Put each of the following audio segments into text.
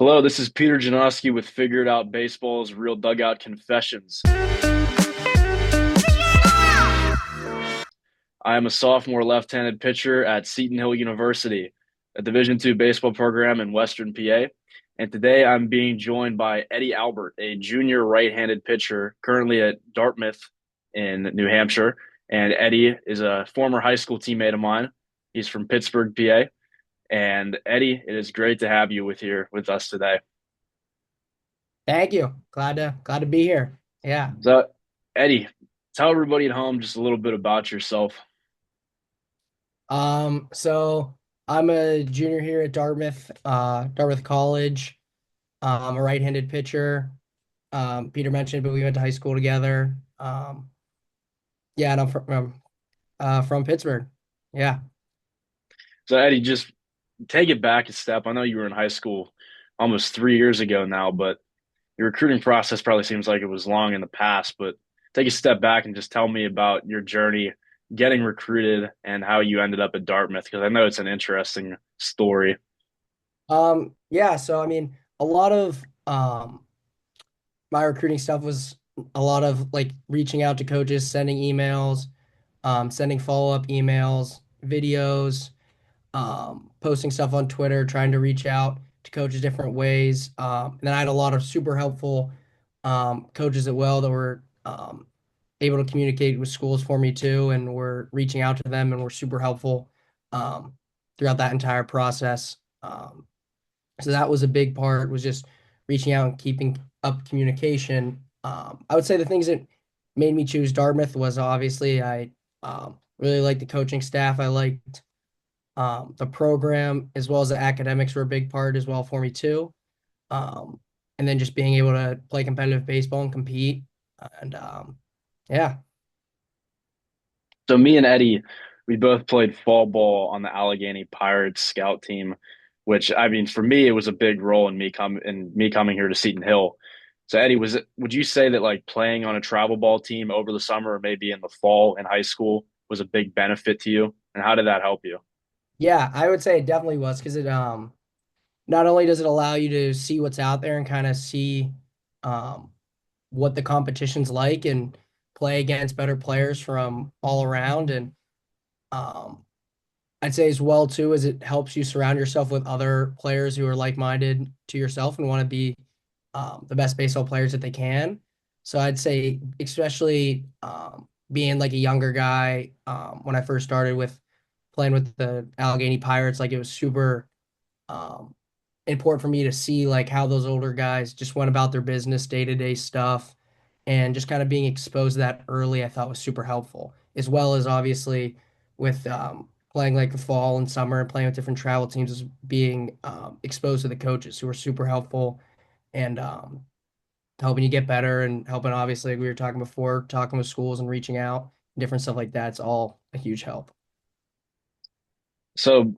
Hello, this is Peter Janoski with Figured Out Baseball's Real Dugout Confessions. I am a sophomore left-handed pitcher at Seton Hill University, a Division II baseball program in Western PA. And today I'm being joined by Eddie Albert, a junior right-handed pitcher currently at Dartmouth in New Hampshire. And Eddie is a former high school teammate of mine. He's from Pittsburgh, PA. And Eddie, it is great to have you with us today. Thank you. Glad to be here. Yeah. So, Eddie, tell everybody at home just a little bit about yourself. So I'm a junior here at Dartmouth College. I'm a right-handed pitcher. Peter mentioned, but we went to high school together. Yeah, and I'm from Pittsburgh. Yeah. So, Eddie, just take it back a step. I know you were in high school almost 3 years ago now, but your recruiting process probably seems like it was long in the past. But take a step back and just tell me about your journey getting recruited and how you ended up at Dartmouth, because I know it's an interesting story. Yeah, so I mean, a lot of my recruiting stuff was a lot of like reaching out to coaches, sending emails, sending follow-up emails, videos, posting stuff on Twitter, trying to reach out to coaches different ways. And then I had a lot of super helpful coaches as well that were able to communicate with schools for me too, and were reaching out to them and were super helpful um, throughout that entire process. So that was a big part, was just reaching out and keeping up communication. I would say the things that made me choose Dartmouth was obviously I really liked the coaching staff. I liked the program as well as the academics were a big part as well for me too. Um, and then just being able to play competitive baseball and compete. And yeah. So, me and Eddie, we both played fall ball on the Allegheny Pirates scout team, which I mean, for me, it was a big role in me coming here to Seton Hill. So, Eddie, would you say that like playing on a travel ball team over the summer or maybe in the fall in high school was a big benefit to you? And how did that help you? Yeah, I would say it definitely was because it not only does it allow you to see what's out there and kind of see um what the competition's like and play against better players from all around. And um I'd say as well too is it helps you surround yourself with other players who are like-minded to yourself and want to be the best baseball players that they can. So I'd say especially being like a younger guy when I first started with playing with the Allegheny Pirates, like it was super um, important for me to see like how those older guys just went about their business, day-to-day stuff, and just kind of being exposed to that early, I thought was super helpful, as well as obviously with playing like the fall and summer and playing with different travel teams, is being exposed to the coaches who were super helpful and helping you get better and helping, obviously, like we were talking before, talking with schools and reaching out, different stuff like that. It's all a huge help. So,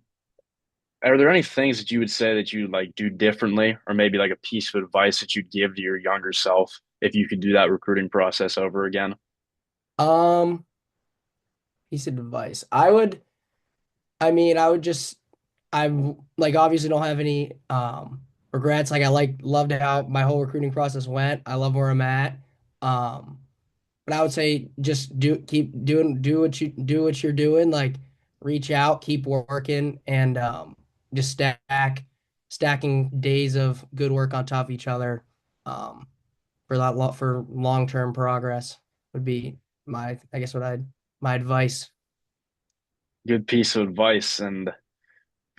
are there any things that you would say that you like do differently, or maybe like a piece of advice that you'd give to your younger self if you could do that recruiting process over again? Um, Piece of advice. I mean, I would just, I'm like obviously don't have any regrets. Like I loved how my whole recruiting process went. I love where I'm at. Um, but I would say just keep doing, do what you're doing. Like reach out, keep working, and just stacking days of good work on top of each other. Um, for long-term progress would be I guess my advice. Good piece of advice, and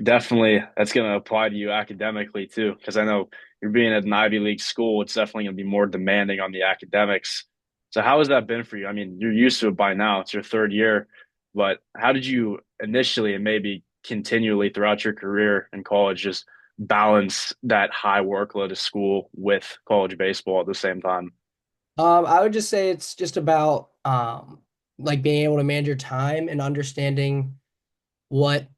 definitely that's going to apply to you academically too, because I know you're being at an Ivy League school. It's definitely going to be more demanding on the academics. So, how has that been for you? I mean, you're used to it by now. It's your third year, but how did you initially and maybe continually throughout your career in college just balance that high workload of school with college baseball at the same time? I would just say it's just about like being able to manage your time and understanding what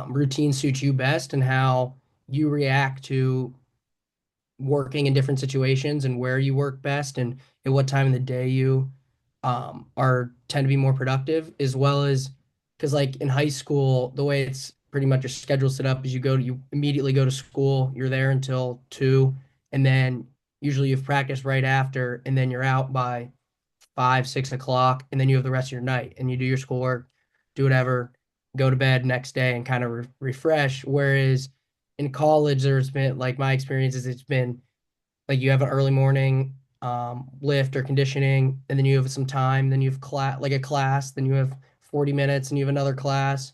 routine suits you best and how you react to working in different situations and where you work best and at what time of the day you are tend to be more productive, as well as because like in high school the way it's pretty much your schedule set up is you immediately go to school. You're there until 2, and then usually you've practiced right after, and then you're out by 5, 6 o'clock, and then you have the rest of your night, and you do your schoolwork, do whatever, go to bed next day, and kind of refresh. Whereas in college, there's been like my experiences, it's been like you have an early morning lift or conditioning, and then you have some time, then you have class, then you have 40 minutes, and you have another class,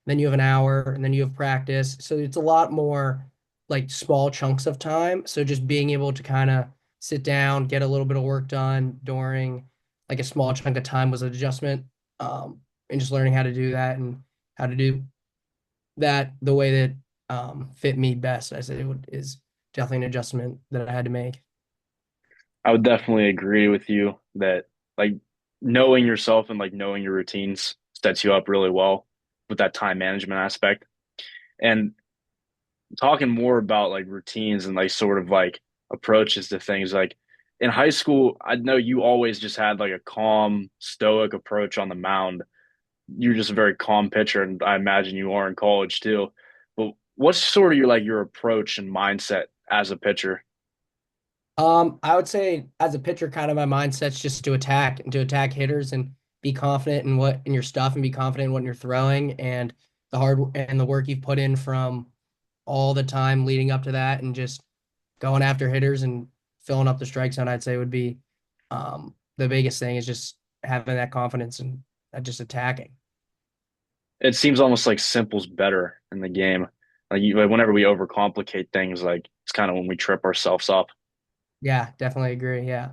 then you have an hour, and then you have practice. So it's a lot more like small chunks of time. So just being able to kind of sit down, get a little bit of work done during like a small chunk of time was an adjustment. And just learning how to do that and how to do that the way that fit me best, I said is definitely an adjustment that I had to make. I would definitely agree with you that like knowing yourself and like knowing your routines sets you up really well with that time management aspect. And talking more about like routines and like sort of like approaches to things like in high school, I know you always just had like a calm, stoic approach on the mound. You're just a very calm pitcher, and I imagine you are in college too. But what's sort of your approach and mindset as a pitcher? I would say as a pitcher, kind of my mindset's just to attack and to attack hitters and be confident in what in your stuff and be confident in what you're throwing and the work you've put in from all the time leading up to that and just going after hitters and filling up the strike zone, I'd say would be the biggest thing is just having that confidence and just attacking. It seems almost like simple's better in the game. Like whenever we overcomplicate things, like it's kind of when we trip ourselves up. Yeah, definitely agree. Yeah.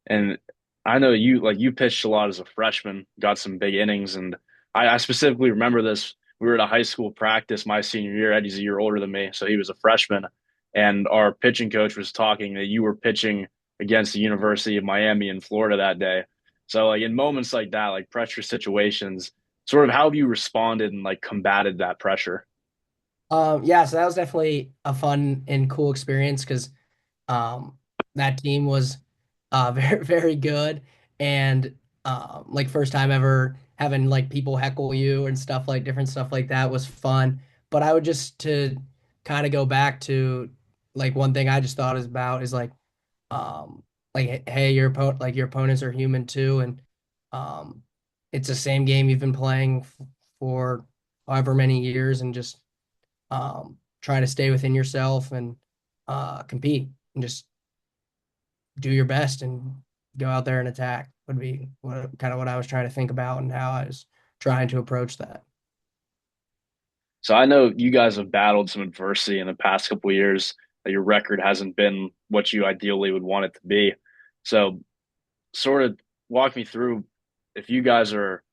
And I know you pitched a lot as a freshman, got some big innings, and I specifically remember this. We were at a high school practice my senior year. Eddie's a year older than me, so he was a freshman, and our pitching coach was talking that you were pitching against the University of Miami in Florida that day. So like in moments like that, like pressure situations, sort of how have you responded and like combated that pressure? Yeah, so that was definitely a fun and cool experience because Um, that team was very, very good. And like first time ever having like people heckle you and stuff like different stuff like that was fun. But I would just to kind of go back to like one thing I just thought is about is um like hey your opponents are human too and um it's the same game you've been playing for however many years and just try to stay within yourself and compete and just do your best and go out there and attack would be what I was trying to think about and how I was trying to approach that. So I know you guys have battled some adversity in the past couple of years. That your record hasn't been what you ideally would want it to be. So sort of walk me through if you guys are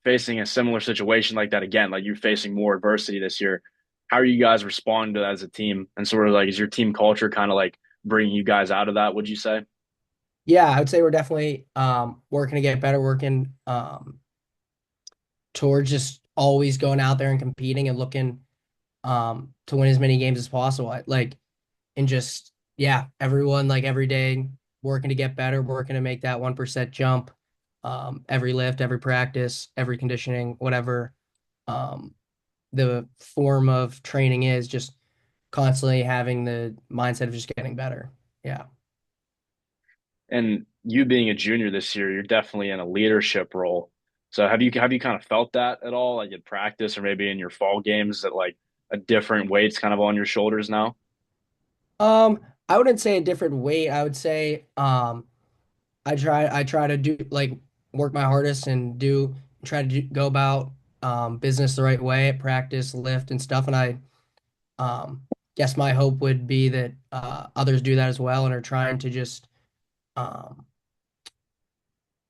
facing a similar situation like that again, like you're facing more adversity this year. How are you guys responding to that as a team? And sort of like, is your team culture kind of like bringing you guys out of that? Would you say? Yeah, I would say we're definitely working to get better, working towards just always going out there and competing and looking to win as many games as possible. And just yeah, everyone like every day working to get better, working to make that 1% jump. Every lift, every practice, every conditioning, whatever um, the form of training is, just constantly having the mindset of just getting better. Yeah. And you being a junior this year, you're definitely in a leadership role. So have you kind of felt that at all, like in practice or maybe in your fall games that like a different weight's kind of on your shoulders now? I wouldn't say a different weight. I would say I try to do like work my hardest and try to go about business the right way, practice, lift and stuff. And I guess my hope would be that others do that as well and are um,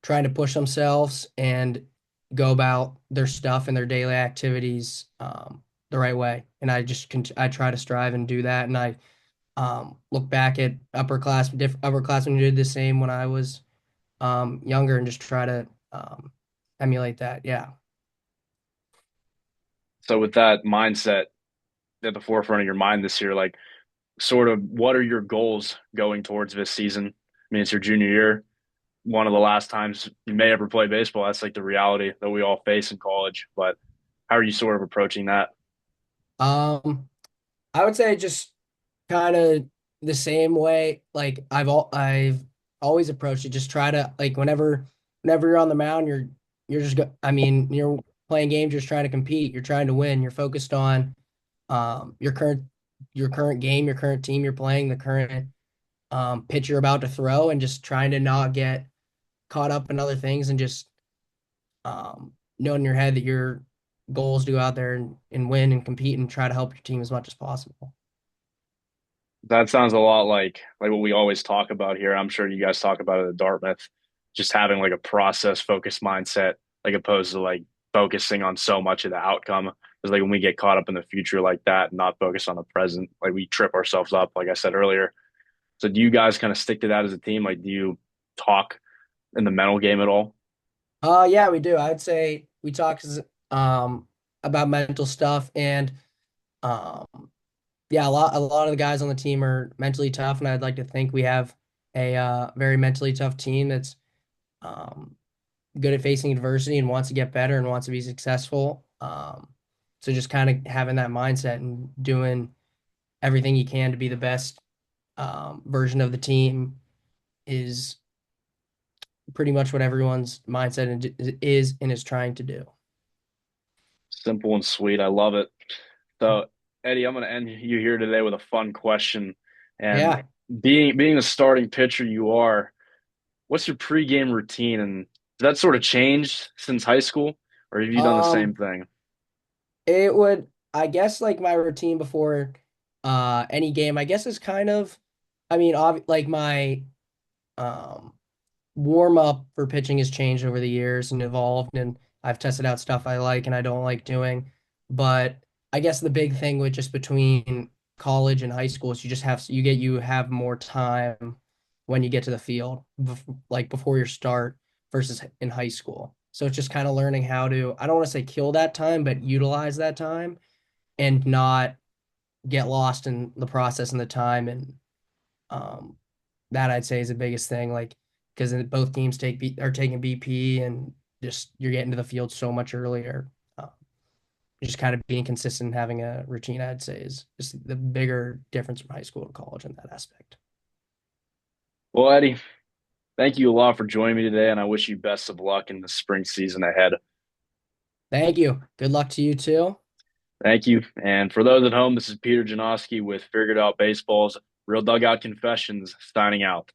trying to push themselves and go about their stuff and their daily activities the right way. And I try to strive and do that. And I look back at upperclassmen who did the same when I was younger and just try to emulate that. Yeah. So with that mindset at the forefront of your mind this year, like sort of what are your goals going towards this season? I mean, it's your junior year, one of the last times you may ever play baseball. That's like the reality that we all face in college. But How are you sort of approaching that? Um, I would say just kind of the same way. Like I've always approached it. Just try to like whenever you're on the mound, you're just go. I mean, you're playing games. You're just trying to compete. You're trying to win. You're focused on your current game, your current team you're playing, the current pitch you're about to throw, and just trying to not get caught up in other things and just know in your head that your goal is to go out there and win and compete and try to help your team as much as possible. That sounds a lot like what we always talk about here. I'm sure you guys talk about it at Dartmouth, just having like a process focused mindset, like opposed to like focusing on so much of the outcome. Because like when we get caught up in the future like that, and not focus on the present, like we trip ourselves up, like I said earlier. So do you guys kind of stick to that as a team? Like, do you talk in the mental game at all? Yeah, we do. I'd say we talk um about mental stuff and um yeah, a lot of the guys on the team are mentally tough, and I'd like to think we have a very mentally tough team that's um good at facing adversity and wants to get better and wants to be successful. So just kind of having that mindset and doing everything you can to be the best version of the team is pretty much what everyone's mindset is and is trying to do. Simple and sweet. I love it. So, Eddie, I'm going to end you here today with a fun question. And Yeah. being the starting pitcher you are, what's your pregame routine? And does that sort of changed since high school, or have you done the same Um, thing? it would, I guess, like my routine before any game, I guess is kind of, I mean, like my um warm up for pitching has changed over the years and evolved, and I've tested out stuff I like and I don't like doing. But I guess the big thing with just between college and high school is you have more time when you get to the field, like before your start versus in high school. So it's just kind of learning how to, I don't want to say kill that time, but utilize that time and not get lost in the process and the time. And um, that I'd say is the biggest thing. Like because both teams are taking BP and just you're getting to the field so much earlier. Just kind of being consistent and having a routine, I'd say, is just the bigger difference from high school to college in that aspect. Well, Eddie, thank you a lot for joining me today, and I wish you best of luck in the spring season ahead. Thank you. Good luck to you too. Thank you. And for those at home, this is Peter Janoski with Figured Out Baseball's Real Dugout Confessions signing out.